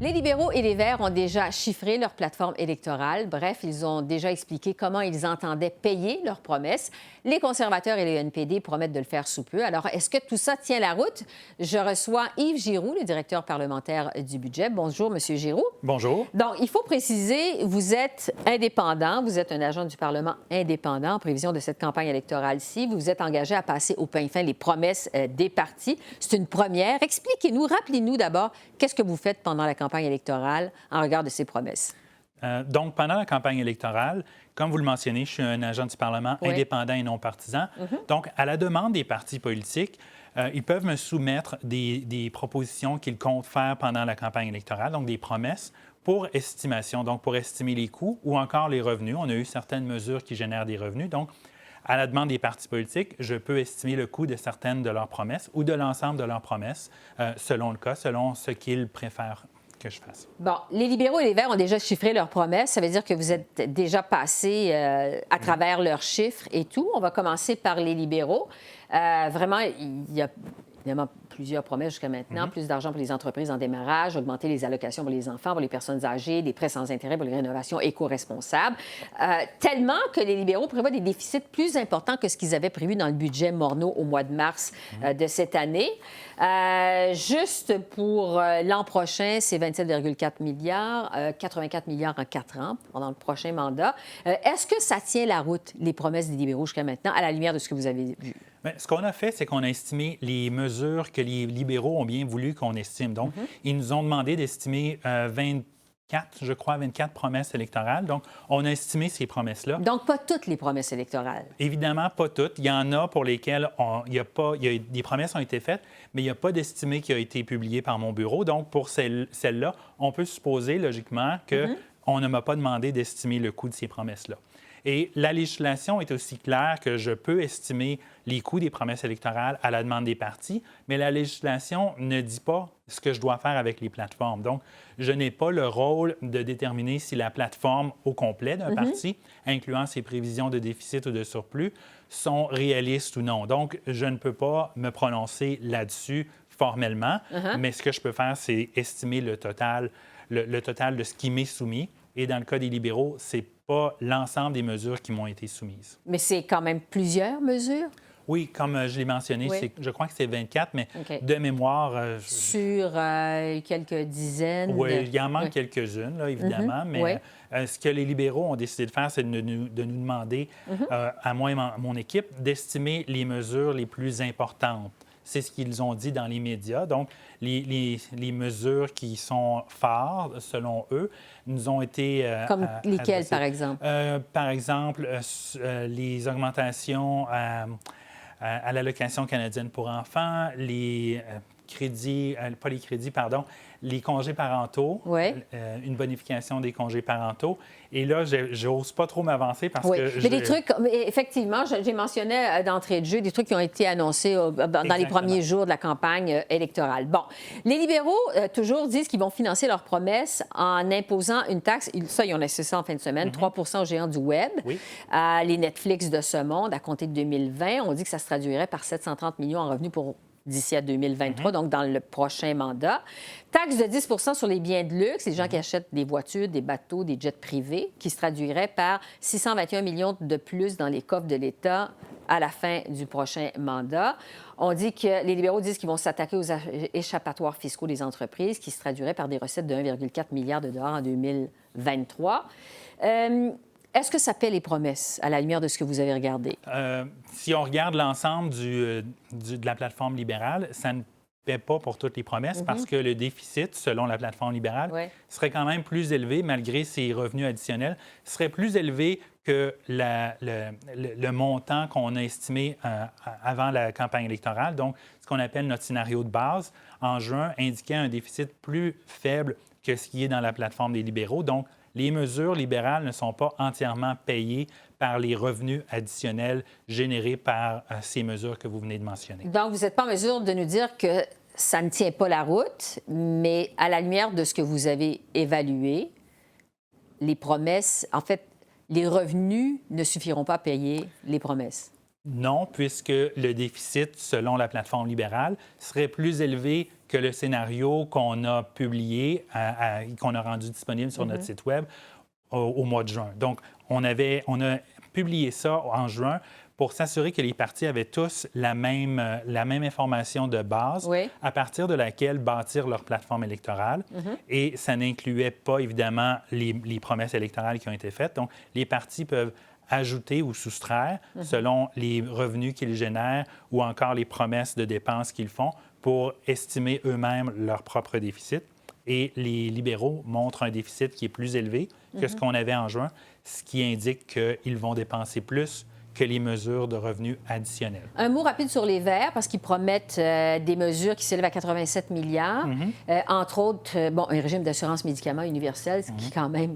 Les libéraux et les Verts ont déjà chiffré leur plateforme électorale. Bref, ils ont déjà expliqué comment ils entendaient payer leurs promesses. Les conservateurs et les NPD promettent de le faire sous peu. Alors, est-ce que tout ça tient la route? Je reçois Yves Giroux, le directeur parlementaire du budget. Bonjour, Monsieur Giroux. Bonjour. Donc, il faut préciser, vous êtes indépendant, vous êtes un agent du Parlement indépendant en prévision de cette campagne électorale-ci. Vous vous êtes engagé à passer au pain fin les promesses des partis. C'est une première. Expliquez-nous, rappelez-nous d'abord, qu'est-ce que vous faites pendant la campagne électorale en regard de ces promesses? Donc, pendant la campagne électorale, comme vous le mentionnez, je suis un agent du Parlement indépendant et non partisan. Donc, à la demande des partis politiques, ils peuvent me soumettre des propositions qu'ils comptent faire pendant la campagne électorale, donc des promesses pour estimation, donc pour estimer les coûts ou encore les revenus. On a eu certaines mesures qui génèrent des revenus. Donc, à la demande des partis politiques, je peux estimer le coût de certaines de leurs promesses ou de l'ensemble de leurs promesses, selon le cas, selon ce qu'ils préfèrent que je fasse. Bon, les libéraux et les Verts ont déjà chiffré leurs promesses. Ça veut dire que vous êtes déjà passé à travers leurs chiffres et tout. On va commencer par les libéraux. Vraiment, il y a évidemment plusieurs promesses jusqu'à maintenant. Plus d'argent pour les entreprises en démarrage, augmenter les allocations pour les enfants, pour les personnes âgées, des prêts sans intérêt pour les rénovations éco-responsables. Tellement que les libéraux prévoient des déficits plus importants que ce qu'ils avaient prévu dans le budget Morneau au mois de mars de cette année. Juste pour l'an prochain, c'est 27,4 milliards, 84 milliards en 4 ans pendant le prochain mandat. Est-ce que ça tient la route, les promesses des libéraux jusqu'à maintenant, à la lumière de ce que vous avez vu? Bien, ce qu'on a fait, c'est qu'on a estimé les mesures que les libéraux ont bien voulu qu'on estime. Donc, ils nous ont demandé d'estimer 24 promesses électorales. Donc, on a estimé ces promesses-là. Donc, pas toutes les promesses électorales. Évidemment, pas toutes. Il y en a pour lesquelles des promesses ont été faites, mais il n'y a pas d'estimé qui a été publié par mon bureau. Donc, pour celles-là, on peut supposer logiquement qu'on ne m'a pas demandé d'estimer le coût de ces promesses-là. Et la législation est aussi claire que je peux estimer les coûts des promesses électorales à la demande des partis, mais la législation ne dit pas ce que je dois faire avec les plateformes. Donc, je n'ai pas le rôle de déterminer si la plateforme au complet d'un parti, incluant ses prévisions de déficit ou de surplus, sont réalistes ou non. Donc, je ne peux pas me prononcer là-dessus formellement, mais ce que je peux faire, c'est estimer le total de ce qui m'est soumis. Et dans le cas des libéraux, c'est pas l'ensemble des mesures qui m'ont été soumises. Mais c'est quand même plusieurs mesures? Oui, comme je l'ai mentionné, je crois que c'est 24, mais de mémoire... Sur quelques dizaines? Oui, il y en manque quelques-unes, là, évidemment, mais ce que les libéraux ont décidé de faire, c'est de nous demander, à moi et mon équipe, d'estimer les mesures les plus importantes. C'est ce qu'ils ont dit dans les médias. Donc, les mesures qui sont phares, selon eux, nous ont été... Comme lesquelles, par exemple? Par exemple, les augmentations à l'allocation canadienne pour enfants, les crédits, pas les crédits, pardon, les congés parentaux, une bonification des congés parentaux. Et là, j'ose pas trop m'avancer parce que... Mais des trucs, effectivement, j'ai mentionné d'entrée de jeu des trucs qui ont été annoncés dans les premiers jours de la campagne électorale. Bon, les libéraux, toujours, disent qu'ils vont financer leurs promesses en imposant une taxe. Ça, ils ont laissé ça en fin de semaine, 3 aux géants du Web, les Netflix de ce monde, à compter de 2020. On dit que ça se traduirait par 730 millions en revenus pour d'ici à 2023, donc dans le prochain mandat. Taxe de 10 sur les biens de luxe, les gens qui achètent des voitures, des bateaux, des jets privés, qui se traduirait par 621 millions de plus dans les coffres de l'État à la fin du prochain mandat. On dit que les libéraux disent qu'ils vont s'attaquer aux échappatoires fiscaux des entreprises, qui se traduiraient par des recettes de 1,4 milliard de dollars en 2023. Est-ce que ça paie les promesses, à la lumière de ce que vous avez regardé? Si on regarde l'ensemble de la plateforme libérale, ça ne paie pas pour toutes les promesses parce que le déficit, selon la plateforme libérale, serait quand même plus élevé, malgré ses revenus additionnels, serait plus élevé que le montant qu'on a estimé avant la campagne électorale. Donc, ce qu'on appelle notre scénario de base, en juin, indiquait un déficit plus faible que ce qui est dans la plateforme des libéraux. Donc, les mesures libérales ne sont pas entièrement payées par les revenus additionnels générés par ces mesures que vous venez de mentionner. Donc, vous n'êtes pas en mesure de nous dire que ça ne tient pas la route, mais à la lumière de ce que vous avez évalué, les promesses, en fait, les revenus ne suffiront pas à payer les promesses. Non, puisque le déficit, selon la plateforme libérale, serait plus élevé que le scénario qu'on a publié, qu'on a rendu disponible sur notre site Web au mois de juin. Donc, on a publié ça en juin pour s'assurer que les partis avaient tous la même information de base à partir de laquelle bâtir leur plateforme électorale. Et ça n'incluait pas, évidemment, les promesses électorales qui ont été faites. Donc, les partis peuvent ajouter ou soustraire selon les revenus qu'ils génèrent ou encore les promesses de dépenses qu'ils font pour estimer eux-mêmes leur propre déficit. Et les libéraux montrent un déficit qui est plus élevé que ce qu'on avait en juin, ce qui indique qu'ils vont dépenser plus que les mesures de revenus additionnels. Un mot rapide sur les Verts, parce qu'ils promettent des mesures qui s'élèvent à 87 milliards. Entre autres, un régime d'assurance médicaments universel, ce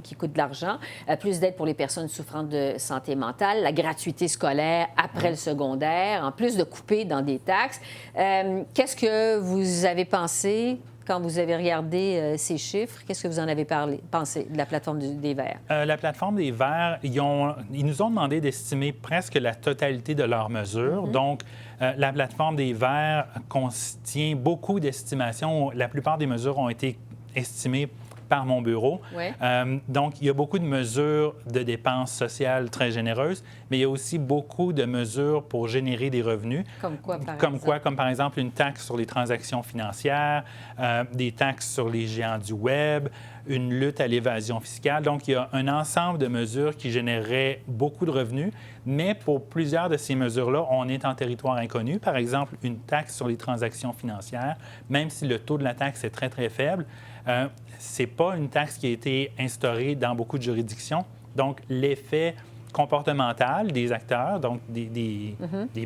qui coûte de l'argent, plus d'aide pour les personnes souffrant de santé mentale, la gratuité scolaire après le secondaire, en plus de couper dans des taxes. Qu'est-ce que vous avez pensé quand vous avez regardé ces chiffres? Qu'est-ce que vous en avez pensé de la plateforme des Verts? La plateforme des Verts, ils nous ont demandé d'estimer presque la totalité de leurs mesures. Donc, la plateforme des Verts contient beaucoup d'estimations. La plupart des mesures ont été estimées par mon bureau. Donc, il y a beaucoup de mesures de dépenses sociales très généreuses, mais il y a aussi beaucoup de mesures pour générer des revenus. Comme quoi, par exemple? Comme par exemple une taxe sur les transactions financières, des taxes sur les géants du Web, une lutte à l'évasion fiscale. Donc, il y a un ensemble de mesures qui généreraient beaucoup de revenus, mais pour plusieurs de ces mesures-là, on est en territoire inconnu. Par exemple, une taxe sur les transactions financières, même si le taux de la taxe est très, très faible, ce n'est pas une taxe qui a été instaurée dans beaucoup de juridictions. Donc, l'effet comportemental des acteurs, donc des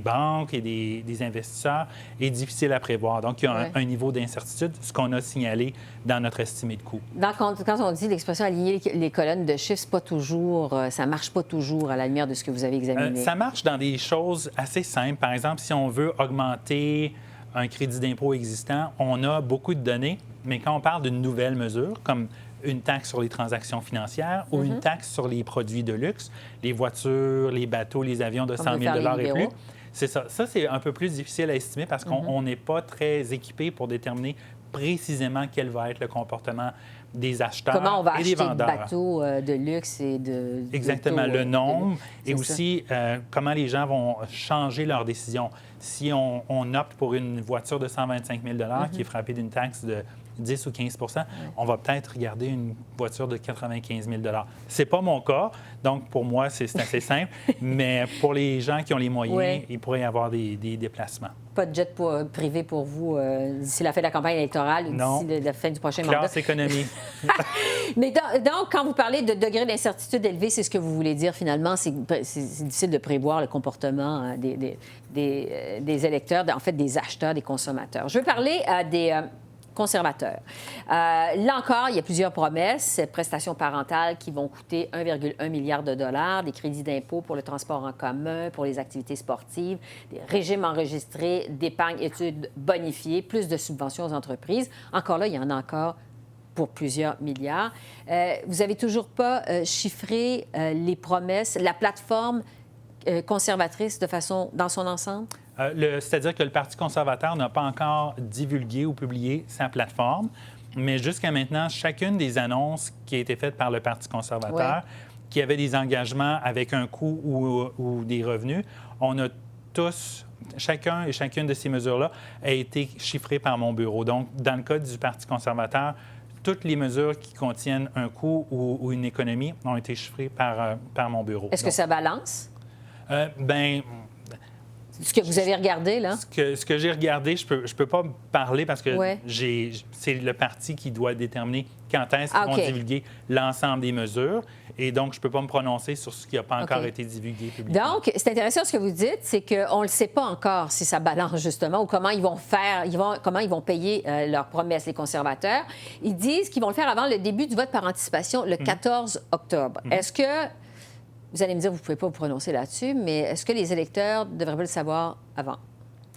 banques et des investisseurs, est difficile à prévoir. Donc, il y a un niveau d'incertitude, ce qu'on a signalé dans notre estimé de coût. Quand on dit l'expression aligner les colonnes de chiffres, c'est pas toujours, ça ne marche pas toujours à la lumière de ce que vous avez examiné. Ça marche dans des choses assez simples. Par exemple, si on veut augmenter un crédit d'impôt existant, on a beaucoup de données, mais quand on parle d'une nouvelle mesure, comme une taxe sur les transactions financières ou une taxe sur les produits de luxe, les voitures, les bateaux, les avions de 100 000 $ et plus, c'est ça. Ça, c'est un peu plus difficile à estimer parce qu'on n'est pas très équipé pour déterminer précisément quel va être le comportement des acheteurs et des vendeurs. Comment on va acheter de bateaux de luxe et de... Exactement, le nombre et aussi comment les gens vont changer leur décision. Si on opte pour une voiture de 125 000 $ qui est frappée d'une taxe de 10 ou 15 on va peut-être regarder une voiture de 95 000 $. Ce n'est pas mon cas, donc pour moi, c'est assez simple, mais pour les gens qui ont les moyens, il pourrait y avoir des déplacements. Pas de jet privé pour vous d'ici la fin de la campagne électorale ou d'ici la fin du prochain mandat? Classe économie. Mais donc, quand vous parlez de degré d'incertitude élevé, c'est ce que vous voulez dire finalement? C'est difficile de prévoir le comportement des électeurs, en fait des acheteurs, des consommateurs. Je veux parler des... conservateurs. Là encore, il y a plusieurs promesses. Prestations parentales qui vont coûter 1,1 milliard de dollars, des crédits d'impôt pour le transport en commun, pour les activités sportives, des régimes enregistrés d'épargne études bonifiés, plus de subventions aux entreprises. Encore là, il y en a encore pour plusieurs milliards. Vous n'avez toujours pas chiffré les promesses, la plateforme conservatrice dans son ensemble? C'est-à-dire que le Parti conservateur n'a pas encore divulgué ou publié sa plateforme, mais jusqu'à maintenant, chacune des annonces qui a été faite par le Parti conservateur, qui avait des engagements avec un coût ou des revenus, on a tous, chacun et chacune de ces mesures-là a été chiffrée par mon bureau. Donc, dans le cas du Parti conservateur, toutes les mesures qui contiennent un coût ou une économie ont été chiffrées par mon bureau. Est-ce que ça balance? Ce que vous avez regardé, là? Ce que j'ai regardé, je peux pas parler parce que c'est le parti qui doit déterminer quand est-ce qu'ils vont divulguer l'ensemble des mesures. Et donc, je ne peux pas me prononcer sur ce qui n'a pas encore été divulgué publiquement. Donc, c'est intéressant ce que vous dites, c'est qu'on ne le sait pas encore si ça balance, justement, ou comment ils vont faire, comment ils vont payer leurs promesses, les conservateurs. Ils disent qu'ils vont le faire avant le début du vote par anticipation, le 14 octobre. Est-ce que... Vous allez me dire, vous ne pouvez pas vous prononcer là-dessus, mais est-ce que les électeurs devraient le savoir avant?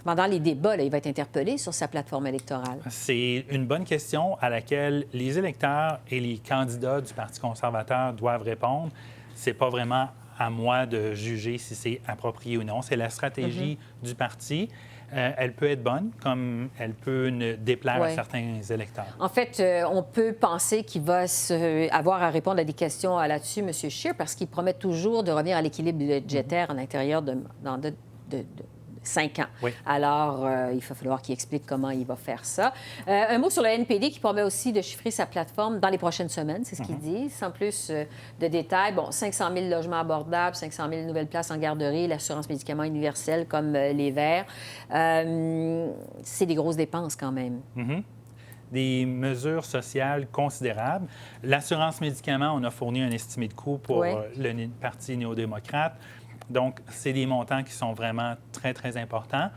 Pendant les débats, là, il va être interpellé sur sa plateforme électorale. C'est une bonne question à laquelle les électeurs et les candidats du Parti conservateur doivent répondre. Ce n'est pas vraiment à moi de juger si c'est approprié ou non. C'est la stratégie du parti. elle peut être bonne, comme elle peut ne déplaire à Ouais. certains électeurs. En fait, on peut penser qu'il va avoir à répondre à des questions là-dessus, M. Scheer, parce qu'il promet toujours de revenir à l'équilibre budgétaire à l'intérieur de 5 ans. Oui. Alors, il va falloir qu'il explique comment il va faire ça. Un mot sur le NPD qui promet aussi de chiffrer sa plateforme dans les prochaines semaines, c'est ce qu'il dit, sans plus de détails. Bon, 500 000 logements abordables, 500 000 nouvelles places en garderie, l'assurance médicaments universelle comme les verts. C'est des grosses dépenses quand même. Des mesures sociales considérables. L'assurance médicaments, on a fourni un estimé de coût pour Oui. le Parti néo-démocrate. Donc, c'est des montants qui sont vraiment très, très importants.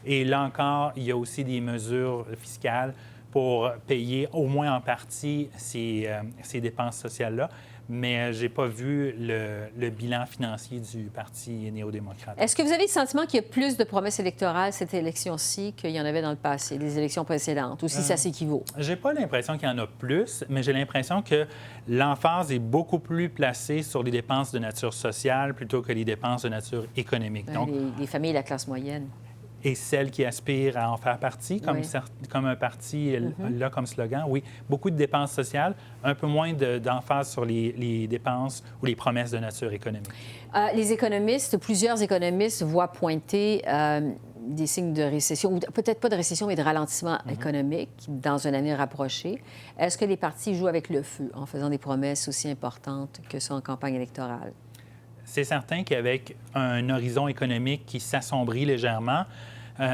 Et là encore, il y a aussi des mesures fiscales pour payer au moins en partie ces dépenses sociales-là. Mais je n'ai pas vu le bilan financier du Parti néo-démocrate. Est-ce que vous avez le sentiment qu'il y a plus de promesses électorales cette élection-ci qu'il y en avait dans le passé, les élections précédentes, ou si ça s'équivaut? J'ai pas l'impression qu'il y en a plus, mais j'ai l'impression que l'emphase est beaucoup plus placée sur les dépenses de nature sociale plutôt que les dépenses de nature économique. Donc, Les familles de la classe moyenne. et celles qui aspirent à en faire partie, comme, Oui. comme un parti là comme slogan, oui, beaucoup de dépenses sociales, un peu moins d'emphase sur les dépenses ou les promesses de nature économique. Les économistes, plusieurs économistes voient pointer des signes de récession, ou peut-être pas de récession, mais de ralentissement économique dans un avenir rapproché. Est-ce que les partis jouent avec le feu en faisant des promesses aussi importantes que ça en campagne électorale? C'est certain qu'avec un horizon économique qui s'assombrit légèrement,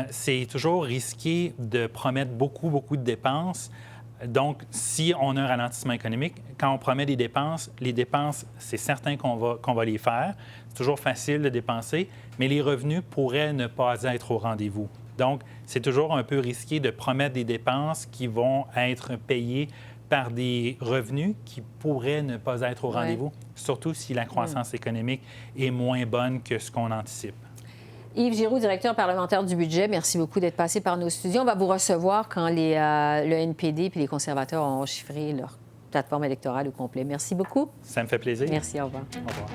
c'est toujours risqué de promettre beaucoup, beaucoup de dépenses. Donc, si on a un ralentissement économique, quand on promet des dépenses, les dépenses, c'est certain qu'on va les faire. C'est toujours facile de dépenser, mais les revenus pourraient ne pas être au rendez-vous. Donc, c'est toujours un peu risqué de promettre des dépenses qui vont être payées par des revenus qui pourraient ne pas être au rendez-vous, surtout si la croissance économique est moins bonne que ce qu'on anticipe. Yves Giroux, directeur parlementaire du budget, merci beaucoup d'être passé par nos studios. On va vous recevoir quand le NPD et les conservateurs auront chiffré leur plateforme électorale au complet. Merci beaucoup. Ça me fait plaisir. Merci, au revoir. Au revoir.